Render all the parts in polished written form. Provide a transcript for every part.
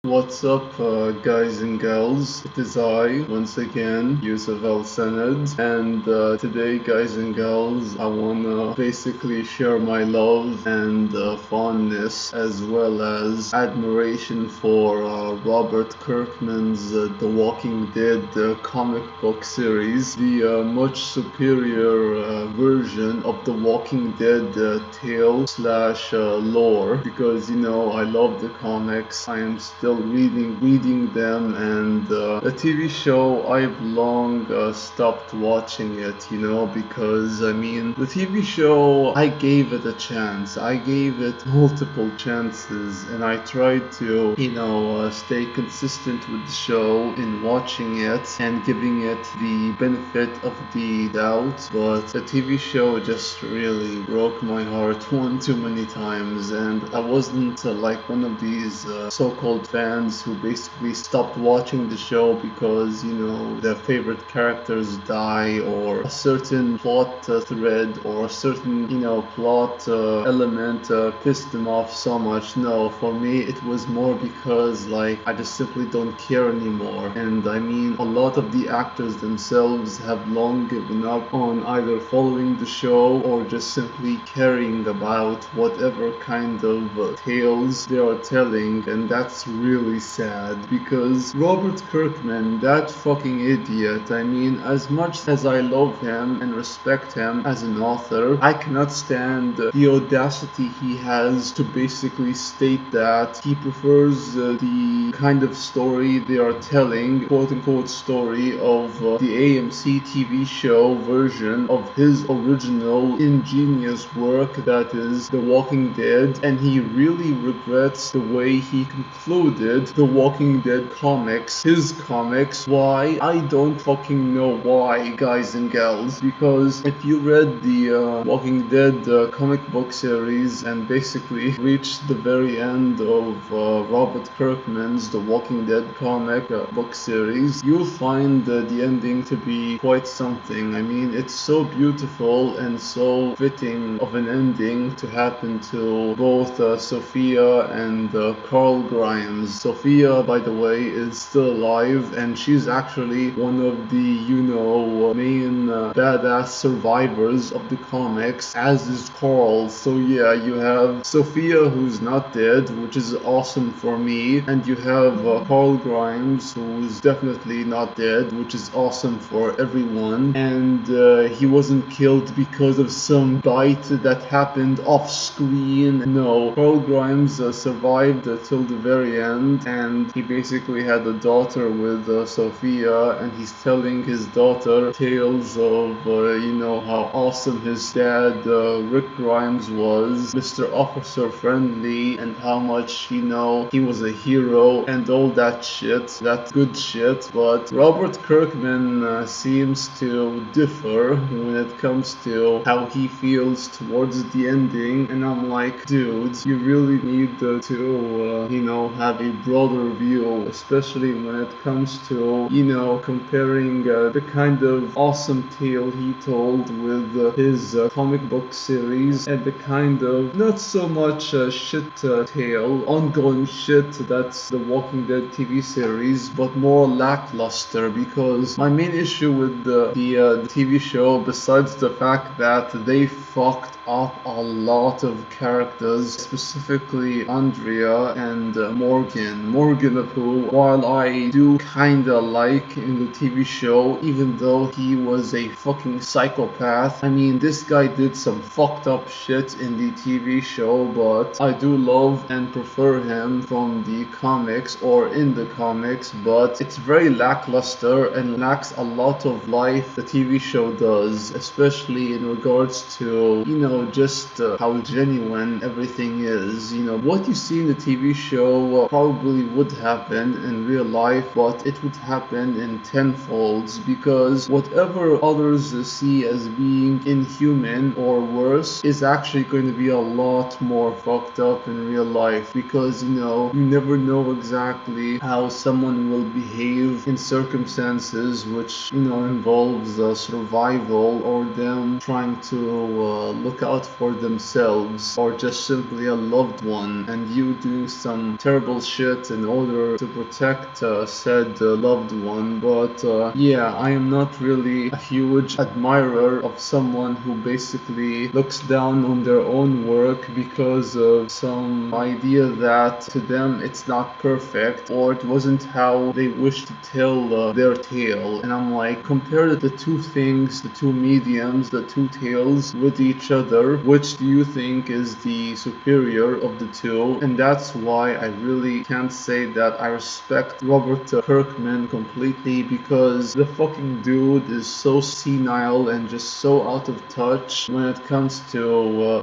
What's up, guys and gals? It is I, once again, Yusuf Al Sanad, and today, guys and gals, I wanna basically share my love and fondness as well as admiration for Robert Kirkman's The Walking Dead comic book series, the much superior version of The Walking Dead tale slash lore, because I love the comics. I am still reading them, and the TV show I've long stopped watching it, because the TV show, I gave it a chance. I gave it multiple chances, and I tried to stay consistent with the show in watching it and giving it the benefit of the doubt, but the TV show just really broke my heart one too many times. And I wasn't like one of these so-called fans who basically stopped watching the show because their favorite characters die, or a certain plot thread or a certain plot element pissed them off so much. No, for me it was more because I just simply don't care anymore. And a lot of the actors themselves have long given up on either following the show or just simply caring about whatever kind of tales they are telling, and that's really sad because Robert Kirkman, that fucking idiot, as much as I love him and respect him as an author, I cannot stand the audacity he has to basically state that he prefers the kind of story they are telling, quote unquote story of the AMC TV show version of his original ingenious work, that is The Walking Dead, and he really regrets the way he concluded The Walking Dead comics, his comics. Why? I don't fucking know why, guys and gals, because if you read the Walking Dead comic book series and basically reached the very end of Robert Kirkman's The Walking Dead comic book series, you'll find the ending to be quite something. It's so beautiful and so fitting of an ending to happen to both Sophia and Carl Grimes. Sophia, by the way, is still alive, and she's actually one of the main badass survivors of the comics, as is Carl. So yeah, you have Sophia, who's not dead, which is awesome for me, and you have Carl Grimes, who's definitely not dead, which is awesome for everyone. And he wasn't killed because of some bite that happened off screen. No, Carl Grimes survived till the very end, and he basically had a daughter with Sophia, and he's telling his daughter tales of how awesome his dad Rick Grimes was, Mr. Officer Friendly, and how much he was a hero and all that shit, that good shit. But Robert Kirkman seems to differ when it comes to how he feels towards the ending, and I'm like, dude, you really need to have a broader view, especially when it comes to comparing the kind of awesome tale he told with his comic book series and the kind of not so much shit tale, ongoing shit that's the Walking Dead TV series, but more lackluster. Because my main issue with the TV show, besides the fact that they fucked up a lot of characters, specifically Andrea and Morgan. Morgan, of who, while I do kinda like in the TV show, even though he was a fucking psychopath. This guy did some fucked up shit in the TV show, but I do love and prefer him from the comics or in the comics, but it's very lackluster and lacks a lot of life the TV show does, especially in regards to, just how genuine everything is. What you see in the TV show probably would happen in real life, but it would happen in tenfolds, because whatever others see as being inhuman or worse is actually going to be a lot more fucked up in real life, because you never know exactly how someone will behave in circumstances which involves survival, or them trying to look out for themselves, or just simply a loved one, and you doing some terrible shit in order to protect said loved one. But yeah, I am not really a huge admirer of someone who basically looks down on their own work because of some idea that to them it's not perfect or it wasn't how they wish to tell their tale. And I'm like, compare the two things, the two mediums, the two tales with each other. Which do you think is the superior of the two? And that's why I really can't say that I respect Robert Kirkman completely, because the fucking dude is so senile and just so out of touch when it comes to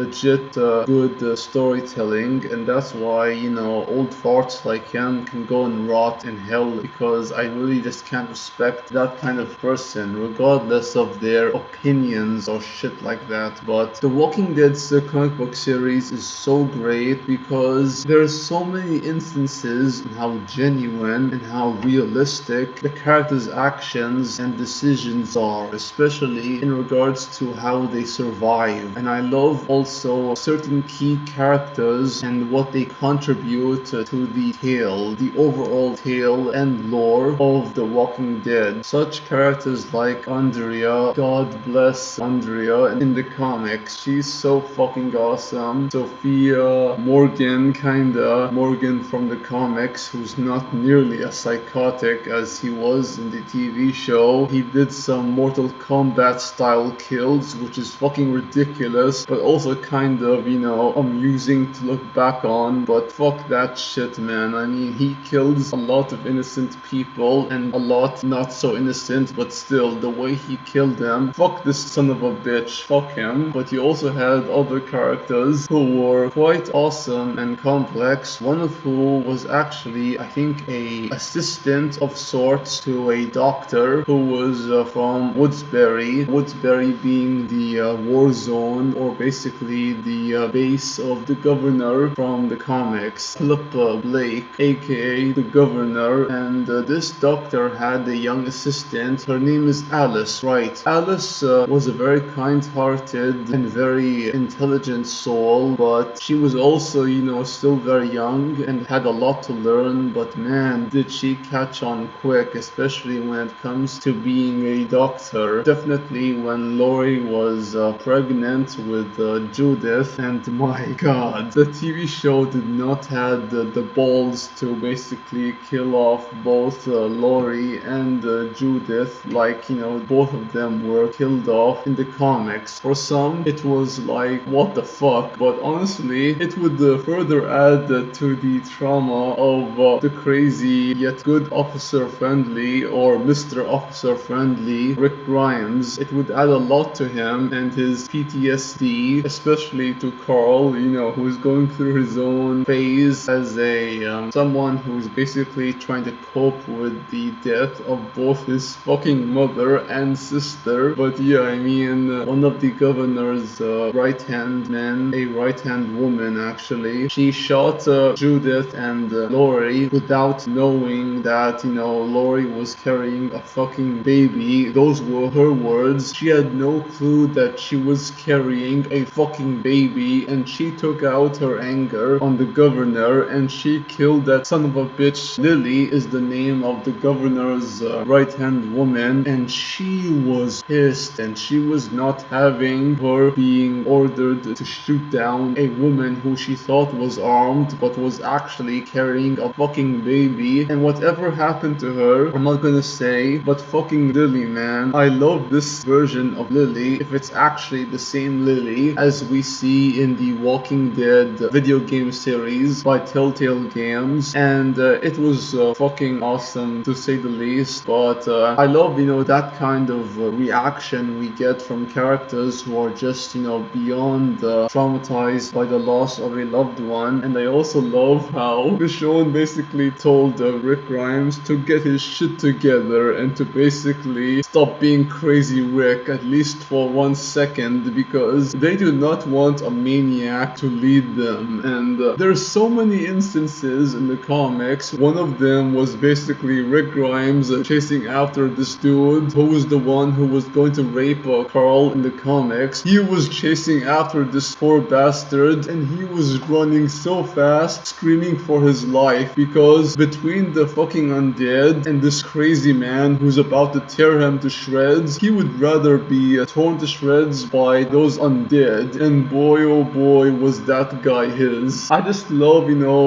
legit good storytelling. And that's why, you know, old farts like him can go and rot in hell, because I really just can't respect that kind of person regardless of their opinions or shit like that. But the Walking Dead's comic book series is so great because there's so many instances in how genuine and how realistic the characters' actions and decisions are, especially in regards to how they survive. And I love also certain key characters and what they contribute to the tale, the overall tale and lore of The Walking Dead. Such characters like Andrea, God bless Andrea in the comics. She's so fucking awesome. Sophia Morgan, kinda Morgan from the comics, who's not nearly as psychotic as he was in the TV show. He did some Mortal Kombat style kills, which is fucking ridiculous, but also kind of, you know, amusing to look back on. But fuck that shit, man. I mean, he kills a lot of innocent people and a lot not so innocent, but still, the way he killed them, fuck this son of a bitch, fuck him. But you also had other characters who were quite awesome and complex, one of who was actually, I think, a assistant of sorts to a doctor who was from Woodsbury being the war zone, or basically the base of the governor from the comics, Philip Blake, aka the governor. And this doctor had a young assistant. Her name is Alice, right? Alice was a very kind-hearted and very intelligent soul, but she was also, you know, still very young and had a lot to learn. But man, did she catch on quick, especially when it comes to being a doctor. Definitely when Lori was pregnant with Judith, and my god, the TV show did not have the balls to basically kill off both Lori and Judith, like, you know, both of them were killed off in the comics. For some, it was like, what the fuck? But honestly, it would further add to the trauma of the crazy yet good officer friendly, or Mr. Officer friendly, Rick Grimes. It would add a lot to him and his PTSD, especially to Carl, you know, who's going through his own phase as a someone who's basically trying to cope with the death of both his fucking mother and sister. But yeah, I mean, one of the governor's right-hand men, a right-hand woman actually, she shot Judith and Lori without knowing that, you know, Lori was carrying a fucking baby. Those were her words. She had no clue that she was carrying a fucking baby, and she took out her anger on the governor and she killed that son of a bitch. Lily is the name of the governor's right-hand woman, and she was pissed, and she was not having her being ordered to shoot down a woman who she thought was armed but was actually carrying a fucking baby. And whatever happened to her, I'm not gonna say, but fucking Lily, man. I love this version of Lily, if it's actually the same Lily as we see in the Walking Dead video game series by Telltale Games. And it was fucking awesome to say the least. But I love, you know, that kind of reaction we get from characters who are just, you know, beyond traumatized by the loss of a loved one. And I also love how Michonne basically told Rick Grimes to get his shit together and to basically stop being crazy Rick, at least for 1 second, because they do not want a maniac to lead them. And there's so many instances in the comics. One of them was basically Rick Grimes chasing after this dude who was the one who was going to rape Carl in the comics. He was chasing after this poor bastard, and he was running so fast, screaming for for his life, because between the fucking undead and this crazy man who's about to tear him to shreds, he would rather be torn to shreds by those undead. And boy, oh boy, was that guy his. I just love,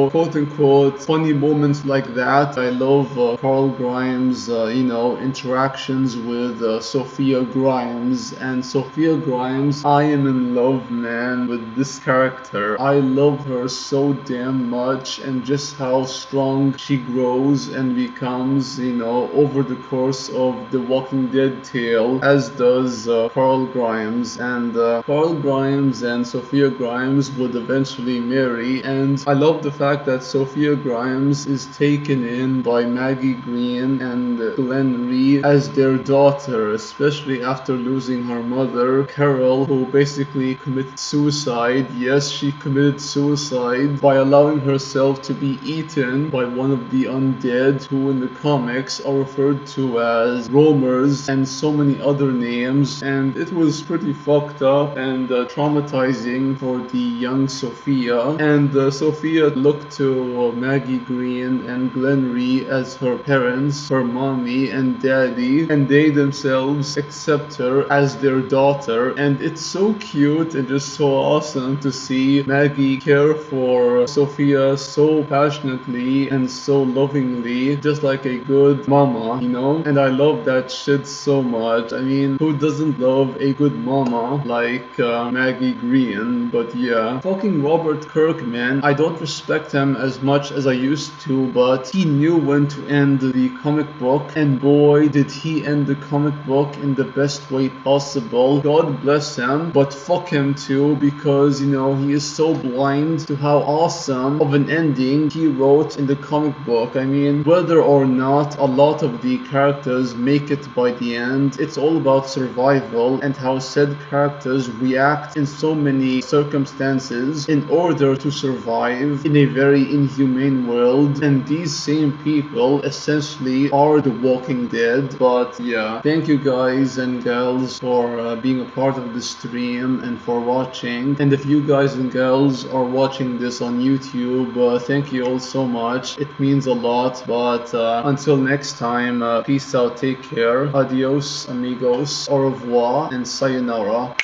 quote unquote, funny moments like that. I love Carl Grimes, interactions with Sophia Grimes. And Sophia Grimes, I am in love, man, with this character. I love her so damn much, and just how strong she grows and becomes, over the course of the Walking Dead tale, as does Carl Grimes. And Carl Grimes and Sophia Grimes would eventually marry, and I love the fact that Sophia Grimes is taken in by Maggie Green and Glenn Reed as their daughter, especially after losing her mother, Carol, who basically committed suicide. Yes, she committed suicide by allowing herself to be eaten by one of the undead, who in the comics are referred to as roamers and so many other names. And it was pretty fucked up and traumatizing for the young Sophia. And Sophia looked to Maggie Green and Glenn Rhee as her parents, her mommy and daddy, and they themselves accept her as their daughter. And it's so cute and just so awesome to see Maggie care for Sophia so passionately and so lovingly, just like a good mama, And I love that shit so much. I mean, who doesn't love a good mama like Maggie Green? But yeah, fucking Robert Kirkman, I don't respect him as much as I used to, but he knew when to end the comic book, and boy did he end the comic book in the best way possible. God bless him, but fuck him too, because he is so blind to how awesome of an ending he wrote in the comic book. I mean, whether or not a lot of the characters make it by the end, it's all about survival and how said characters react in so many circumstances in order to survive in a very inhumane world. And these same people essentially are the Walking Dead. But yeah, thank you guys and gals for being a part of the stream and for watching. And if you guys and gals are watching this on YouTube, thank you all so much. It means a lot. But until next time, peace out, take care, adios amigos, au revoir, and sayonara.